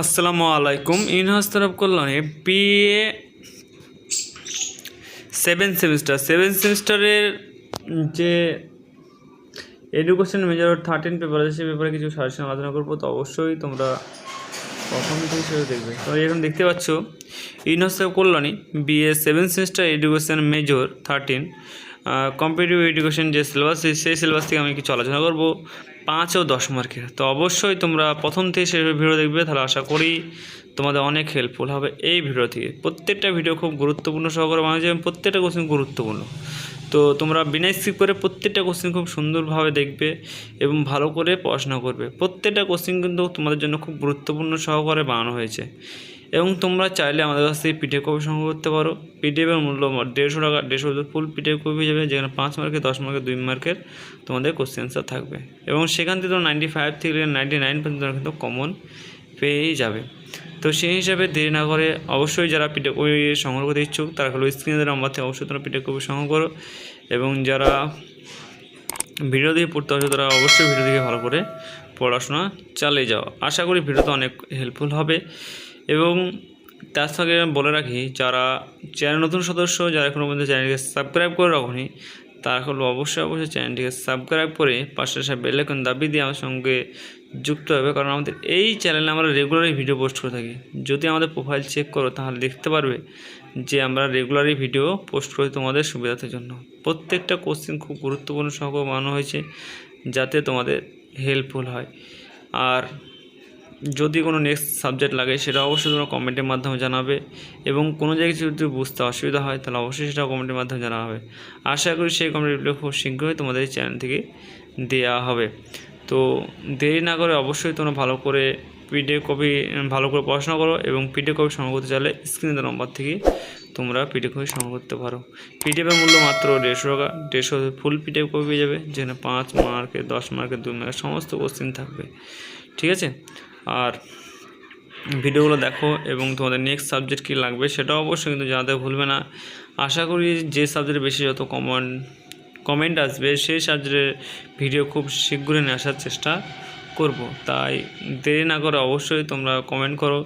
আসসালামু আলাইকুম। ইনহাউস তরফ কল্যাণে বিএ সেভেন সেমিস্টারের যে এডুকেশন মেজর 13 পেপার আছে সেই পেপারে কিছু সাজেশন আলোচনা করবো। তো অবশ্যই তোমরা প্রথম থেকে সেটা দেখবে। তো এখন দেখতে পাচ্ছ ইনহাউস তরফ Kalyani BA 7 semester education major 13 competitive education যে সিলেবাস সেই সিলেবাস থেকে আমি কিছু আলোচনা করবো 5 ও 10 মার্কের। তো অবশ্যই তোমরা প্রথম থেকে সেই ভিডিও দেখবে, তাহলে আশা করি তোমাদের অনেক হেল্পফুল হবে এই ভিডিও থেকে। প্রত্যেকটা ভিডিও খুব গুরুত্বপূর্ণ সহকারে বানানো এবং প্রত্যেকটা কোশ্চেন গুরুত্বপূর্ণ। তো তোমরা বিনা স্কিপ করে প্রত্যেকটা কোশ্চেন খুব সুন্দরভাবে দেখবে এবং ভালো করে পড়াশোনা করবে। প্রত্যেকটা কোশ্চেন কিন্তু তোমাদের জন্য খুব গুরুত্বপূর্ণ সহকারে বানানো হয়েছে এবং তোমরা চাইলে আমাদের কাছ থেকে পিডিএফ কপি সংগ্রহ করতে পারো। পিডিএফের মূল্য 150 টাকা, 150 ফুল পিডিএফ কপি হয়ে যাবে, যেখানে 5 মার্কের, 10 মার্কের, 2 মার্কের তোমাদের কোশ্চেন আনসার থাকবে এবং সেখান থেকে তোমরা 95 থেকে 99 পর্যন্ত কিন্তু কমন পেয়েই যাবে। তো সেই হিসাবে দেরি না করে অবশ্যই যারা পিডিএফ কপি সংগ্রহ করতে ইচ্ছুক তারা হলো স্ক্রিনে নাম্বার থেকে অবশ্যই তোমরা পিডিএফ কপি সংগ্রহ করো এবং যারা ভিডিও দিয়ে পড়তে আসে তারা অবশ্যই ভিডিও দিকে ভালো করে পড়াশোনা চালিয়ে যাও। আশা করি ভিডিওতে অনেক হেল্পফুল হবে। এবং তার সঙ্গে বলে রাখি, যারা চ্যানেল নতুন সদস্য, যারা এখনও পর্যন্ত চ্যানেলটিকে সাবস্ক্রাইব করে রাখুনি, তারা হলো অবশ্যই চ্যানেলটিকে সাবস্ক্রাইব করে পাশে বেল আইকন দাবি দিয়ে আমার সঙ্গে যুক্ত হবে। কারণ আমাদের এই চ্যানেলে আমরা রেগুলারই ভিডিও পোস্ট করে থাকি। যদি আমাদের প্রোফাইল চেক করো তাহলে দেখতে পারবে যে আমরা রেগুলারই ভিডিও পোস্ট করি তোমাদের সুবিধার জন্য। প্রত্যেকটা কোশ্চেন খুব গুরুত্বপূর্ণ সহকারে বানানো হয়েছে যাতে তোমাদের হেল্পফুল হয়। আর যদি কোনো নেক্সট সাবজেক্ট লাগে সেটা অবশ্যই তোমরা কমেন্টের মাধ্যমে জানাবে এবং কোনো জায়গায় যদি বুঝতে অসুবিধা হয় তাহলে অবশ্যই সেটা কমেন্টের মাধ্যমে জানানো হবে। আশা করি সেই কমেন্ট রিপ্লাই খুব শীঘ্রই তোমাদের চ্যানেল থেকে দেওয়া হবে। তো দেরি না করে অবশ্যই তোমরা ভালো করে পিডিএফ কপি ভালো করে পড়াশোনা করো এবং পিডিএফ কপি সংগ্রহ করতে চাইলে স্ক্রিনে নম্বর থেকে তোমরা পিডিএফ কপি সংগ্রহ করতে পারো। পিডিএফের মূল্য মাত্র 150 টাকা, 150 ফুল পিডিএফ কপি পেয়ে যাবে, যেখানে 5 মার্কের, 10 মার্কের, 2 মার্কের সমস্ত কোশ্চেন থাকবে। ঠিক আছে? আর ভিডিওগুলো দেখো এবং তোমাদের নেক্সট সাবজেক্ট কী লাগবে সেটাও অবশ্যই কিন্তু জানাতে ভুলবে না। আশা করি যে সাবজেক্টে বেশি যত কমেন্ট আসবে সেই সাবজেক্টের ভিডিও খুব শীঘ্রই নিয়ে আসার চেষ্টা করব। তাই দেরি না করে অবশ্যই তোমরা কমেন্ট করো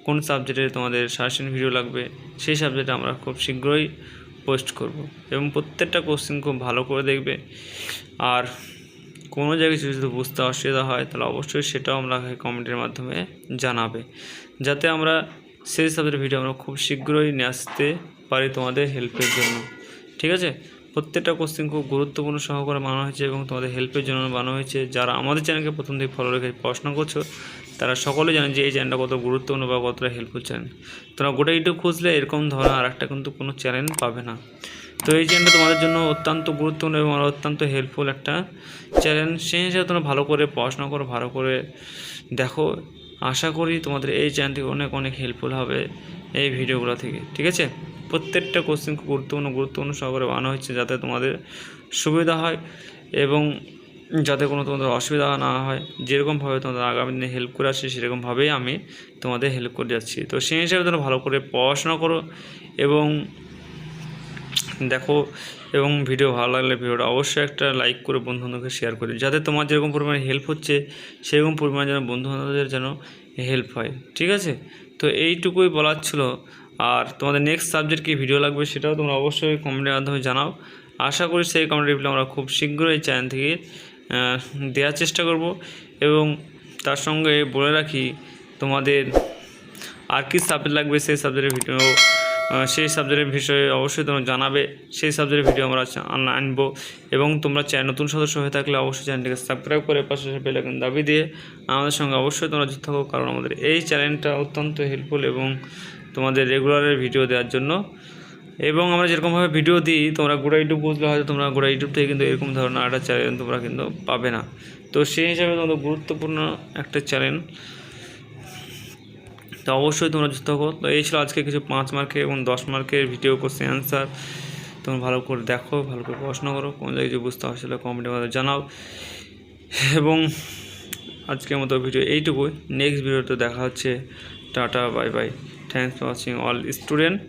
কোন সাবজেক্টে তোমাদের সাজেশন ভিডিও লাগবে, সেই সাবজেক্টে আমরা খুব শীঘ্রই পোস্ট করব এবং প্রত্যেকটা কোশ্চেন খুব ভালো করে দেখবে। আর কোনো জায়গায় যদি বুঝতে অসুবিধা হয় তাহলে অবশ্যই সেটাও আমরা কমেন্টের মাধ্যমে জানাবে, যাতে আমরা সেই সাবজেক্টের ভিডিও আমরা খুব শীঘ্রই নিয়ে আসতে পারি তোমাদের হেল্পের জন্য। ঠিক আছে? প্রত্যেকটা কোশ্চেন খুব গুরুত্বপূর্ণ সহকারে বানানো হয়েছে এবং তোমাদের হেল্পের জন্য বানানো হয়েছে। যারা আমাদের চ্যানেলকে প্রথম থেকে ফলো রেখে পড়াশোনা করছো তারা সকলে জানে যে এই চ্যানেলটা কত গুরুত্বপূর্ণ বা কতটা হেল্পফুল চ্যানেল। তোমরা গোটা ইউটিউব খুঁজলে এরকম ধরনের আর একটা কিন্তু কোনো চ্যানেল পাবে না। তো এই চ্যানেলটা তোমাদের জন্য অত্যন্ত গুরুত্বপূর্ণ এবং অত্যন্ত হেল্পফুল একটা চ্যানেল। সেই হিসাবে তোমরা ভালো করে পড়াশোনা করো, ভালো করে দেখো। আশা করি তোমাদের এই চ্যানেল থেকে অনেক অনেক হেল্পফুল হবে এই ভিডিওগুলো থেকে। ঠিক আছে? প্রত্যেকটা কোশ্চেন খুব গুরুত্বপূর্ণ সহকারে বানানো হচ্ছে যাতে তোমাদের সুবিধা হয় এবং যাতে কোনো তোমাদের অসুবিধা না হয়। যেরকমভাবে তোমাদের আগামী দিনে হেল্প করে আসছি সেরকমভাবেই আমি তোমাদের হেল্প করে যাচ্ছি। তো সেই হিসাবে তোমরা ভালো করে পড়াশোনা করো এবং দেখো এবং ভিডিও ভালো লাগলে ভিডিওটা অবশ্যই একটা লাইক করে বন্ধুবান্ধবকে শেয়ার করে, যাতে তোমার যেরকম পরিমাণে হেল্প হচ্ছে সেরকম পরিমাণে যেন বন্ধুবান্ধবদের যেন হেল্প হয়। ঠিক আছে? তো এইটুকুই বলার ছিল। আর তোমাদের নেক্সট সাবজেক্ট কী ভিডিও লাগবে সেটাও তোমরা অবশ্যই কমেন্টের মাধ্যমে জানাও। আশা করি সেই কমেন্ট রিপ্লাই আমরা খুব শীঘ্রই চ্যানেল থেকে দেওয়ার চেষ্টা করব। এবং তার সঙ্গে বলে রাখি, তোমাদের আর কি সাবজেক্ট লাগবে সেই সাবজেক্টের ভিডিও, সেই সাবজেক্টের বিষয়ে অবশ্যই তোমরা জানাবে। সেই সাবজেক্টের ভিডিও আমরা আনবো এবং তোমরা নতুন সদস্য হয়ে থাকলে অবশ্যই চ্যানেলটিকে সাবস্ক্রাইব করে পাশে বেল আইকন দাবি দিয়ে আমাদের সঙ্গে অবশ্যই তোমরা যুক্ত থাকো। কারণ আমাদের এই চ্যানেলটা অত্যন্ত হেল্পফুল এবং তোমাদের রেগুলারের ভিডিও দেওয়ার জন্য। এবং আমরা যেরকমভাবে ভিডিও দিই তোমরা গোটা ইউটিউব বুঝলে হয়তো তোমরা গোটা ইউটিউব থেকে কিন্তু এরকম ধরনের একটা চ্যানেল তোমরা কিন্তু পাবে না। তো সেই হিসাবে তোমাদের গুরুত্বপূর্ণ একটা চ্যানেল, তো অবশ্যই তোমরা যুক্ত থাকো। তো এই ছিল আজকে কিছু 5 মার্কের এবং 10 মার্কের ভিডিও কোশ্চেন অ্যান্সার। তোমরা ভালো করে দেখো, ভালো করে পড়াশোনা করো। কোনো জায়গায় যদি বুঝতে আসলে কমেন্টের মাধ্যমে জানাও। এবং আজকের মতো ভিডিও এইটুকুই। নেক্সট ভিডিওতে দেখা হচ্ছে। Tata, bye bye. Thanks for watching all student.